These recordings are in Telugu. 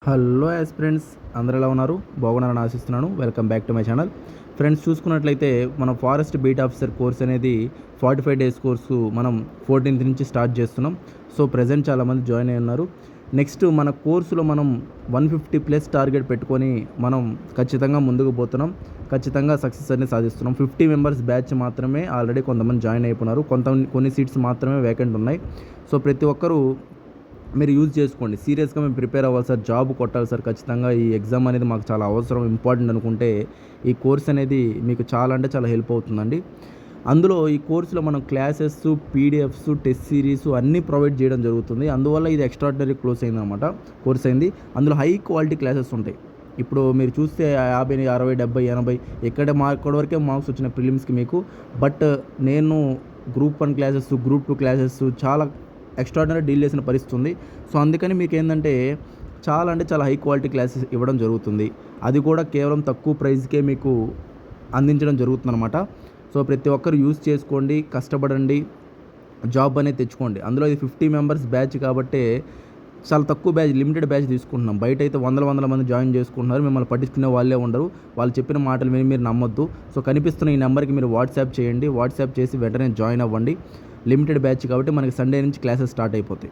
హలో ఫ్రెండ్స్, అందరూ ఎలా ఉన్నారు? బాగున్నారని ఆశిస్తున్నాను. Welcome back to my channel. Friends, చూసుకున్నట్లయితే మన ఫారెస్ట్ బీట్ ఆఫీసర్ కోర్స్ అనేది 45 డేస్ కోర్సు మనం 14th నుంచి స్టార్ట్ చేస్తున్నాం. సో ప్రజెంట్ చాలామంది జాయిన్ అయి ఉన్నారు. నెక్స్ట్ మన కోర్సులో మనం 150+ టార్గెట్ పెట్టుకొని మనం ఖచ్చితంగా ముందుకు పోతున్నాం. ఖచ్చితంగా సక్సెస్ అనేది సాధిస్తున్నాం. 50 మెంబర్స్ బ్యాచ్ మాత్రమే ఆల్రెడీ కొంతమంది జాయిన్ అయిపోయినారు. కొన్ని సీట్స్ మాత్రమే వేకెంట్ ఉన్నాయి. సో ప్రతి ఒక్కరూ మీరు యూజ్ చేసుకోండి. సీరియస్గా మేము ప్రిపేర్ అవ్వాలి సార్, జాబ్ కొట్టాలి సార్, ఖచ్చితంగా ఈ ఎగ్జామ్ అనేది మాకు చాలా అవసరం, ఇంపార్టెంట్ అనుకుంటే ఈ కోర్స్ అనేది మీకు చాలా అంటే చాలా హెల్ప్ అవుతుందండి. అందులో ఈ కోర్సులో మనం క్లాసెస్, పీడిఎఫ్స్, టెస్ట్ సిరీస్ అన్నీ ప్రొవైడ్ చేయడం జరుగుతుంది. అందువల్ల ఇది ఎక్స్ట్రాడినరీ కోర్స్ అయింది. అందులో హై క్వాలిటీ క్లాసెస్ ఉంటాయి. ఇప్పుడు మీరు చూస్తే 50, 60, 70, 80 ఇక్కడ వరకే మార్క్స్ వచ్చిన ప్రిలిమ్స్కి మీకు. బట్ నేను గ్రూప్ 1 క్లాసెస్, గ్రూప్ 2 క్లాసెస్ చాలా ఎక్స్ట్రాడినరీ డీల్ చేసిన పరిస్థితి ఉంది. సో అందుకని మీకు ఏంటంటే చాలా అంటే చాలా హై క్వాలిటీ క్లాసెస్ ఇవ్వడం జరుగుతుంది. అది కూడా కేవలం తక్కువ ప్రైస్కే మీకు అందించడం జరుగుతుందన్నమాట. సో ప్రతి ఒక్కరు యూజ్ చేసుకోండి, కష్టపడండి, జాబ్ అనేది తెచ్చుకోండి. అందులో ఇది 50 మెంబర్స్ బ్యాచ్ కాబట్టి చాలా తక్కువ బ్యాచ్, లిమిటెడ్ బ్యాచ్ తీసుకుంటున్నాం. బయట అయితే వందల మంది జాయిన్ చేసుకుంటున్నారు. మిమ్మల్ని పట్టించుకునే వాళ్ళే ఉండరు. వాళ్ళు చెప్పిన మాటలు విని మీరు నమ్మొద్దు. సో కనిపిస్తున్న ఈ నెంబర్కి మీరు వాట్సాప్ చేయండి. వాట్సాప్ చేసి వెంటనే జాయిన్ అవ్వండి. లిమిటెడ్ బ్యాచ్ కాబట్టి మనకి సండే నుంచి క్లాసెస్ స్టార్ట్ అయిపోతాయి.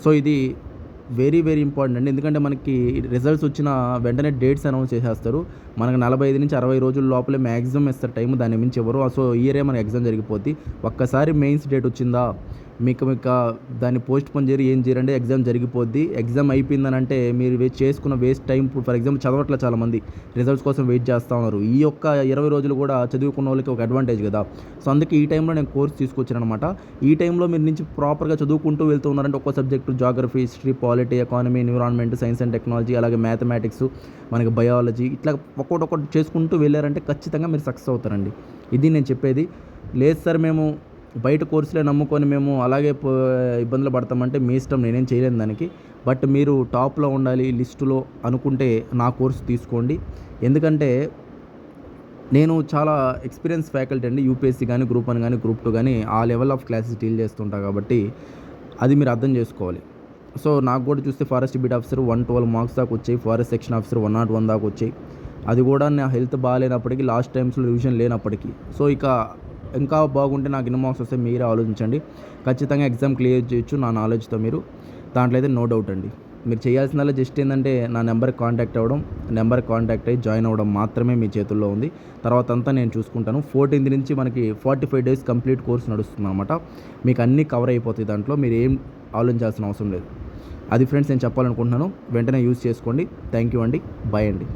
సో ఇది వెరీ ఇంపార్టెంట్ అండి. ఎందుకంటే మనకి రిజల్ట్స్ వచ్చిన వెంటనే డేట్స్ అనౌన్స్ చేసేస్తారు. మనకు 45 నుంచి 60 రోజుల లోపలే మ్యాక్సిమం ఇస్తారు టైం, దాని మించి ఎవరు. సో ఇయరే మనకి ఎగ్జామ్ జరిగిపోద్ది. ఒక్కసారి మెయిన్స్ డేట్ వచ్చిందా మీకు దాన్ని పోస్ట్ పోన్ చేయరు, ఏం చేయరంటే ఎగ్జామ్ జరిగిపోద్ది. ఎగ్జామ్ అయిపోయిందని అంటే మీరు చేసుకున్న వేస్ట్ టైం. ఫర్ ఎగ్జాంపుల్ చదవట్లే చాలామంది, రిజల్ట్స్ కోసం వెయిట్ చేస్తూ ఉన్నారు. ఈ యొక్క 20 రోజులు కూడా చదువుకున్న వాళ్ళకి ఒక అడ్వాంటేజ్ కదా. సో అందుకే ఈ టైంలో నేను కోర్స్ తీసుకొచ్చాను అనమాట. ఈ టైంలో మీరు నుంచి ప్రాపర్గా చదువుకుంటూ వెళ్తూ ఉన్నారంటే ఒక్కో subject geography, history, polity, economy, environment, science and technology, అలాగే మ్యాథమెటిక్స్, మనకి బయాలజీ, ఇట్లా ఒక్కొక్కటి చేసుకుంటూ వెళ్ళారంటే ఖచ్చితంగా మీరు సక్సెస్ అవుతారండి. ఇది నేను చెప్పేది. లేదు సార్ మేము బయట కోర్సులే నమ్ముకొని మేము అలాగే ఇబ్బందులు పడతామంటే మీ ఇష్టం, నేనేం చేయలేను దానికి. బట్ మీరు టాప్లో ఉండాలి లిస్టులో అనుకుంటే నా కోర్సు తీసుకోండి. ఎందుకంటే నేను చాలా ఎక్స్పీరియన్స్ ఫ్యాకల్టీ అండి. యూపీఎస్సీ కానీ, గ్రూప్ 1 కానీ, గ్రూప్ 2 కానీ ఆ లెవెల్ ఆఫ్ క్లాసెస్ డీల్ చేస్తుంటా కాబట్టి అది మీరు అర్థం చేసుకోవాలి. సో నాకు కూడా చూస్తే ఫారెస్ట్ బీట్ ఆఫీసర్ 112 మార్క్స్ దాకా వచ్చాయి. ఫారెస్ట్ సెక్షన్ ఆఫీసర్ 101 దాకా వచ్చాయి. అది కూడా నా హెల్త్ బాగాలేనప్పటికీ, లాస్ట్ టైమ్స్లో రివిజన్ లేనప్పటికీ. సో ఇంకా బాగుంటే నాకు ఎన్ని మార్క్స్ వస్తే మీరే ఆలోచించండి. ఖచ్చితంగా ఎగ్జామ్ క్లియర్ చేయొచ్చు నా నాలెడ్జ్తో. మీరు దాంట్లో అయితే నో డౌట్ అండి. మీరు చేయాల్సిందల్లా జస్ట్ ఏంటంటే నా నెంబర్కి కాంటాక్ట్ అయ్యి జాయిన్ అవ్వడం మాత్రమే మీ చేతుల్లో ఉంది. తర్వాత అంతా నేను చూసుకుంటాను. 14th నుంచి మనకి 45 డేస్ కంప్లీట్ కోర్స్ నడుస్తుంది అనమాట. మీకు అన్నీ కవర్ అయిపోతాయి. దాంట్లో మీరు ఏం ఆలోచించాల్సిన అవసరం లేదు. అది ఫ్రెండ్స్ నేను చెప్పాలనుకుంటున్నాను. వెంటనే యూజ్ చేసుకోండి. థ్యాంక్ యూ అండి. బాయ్ అండి.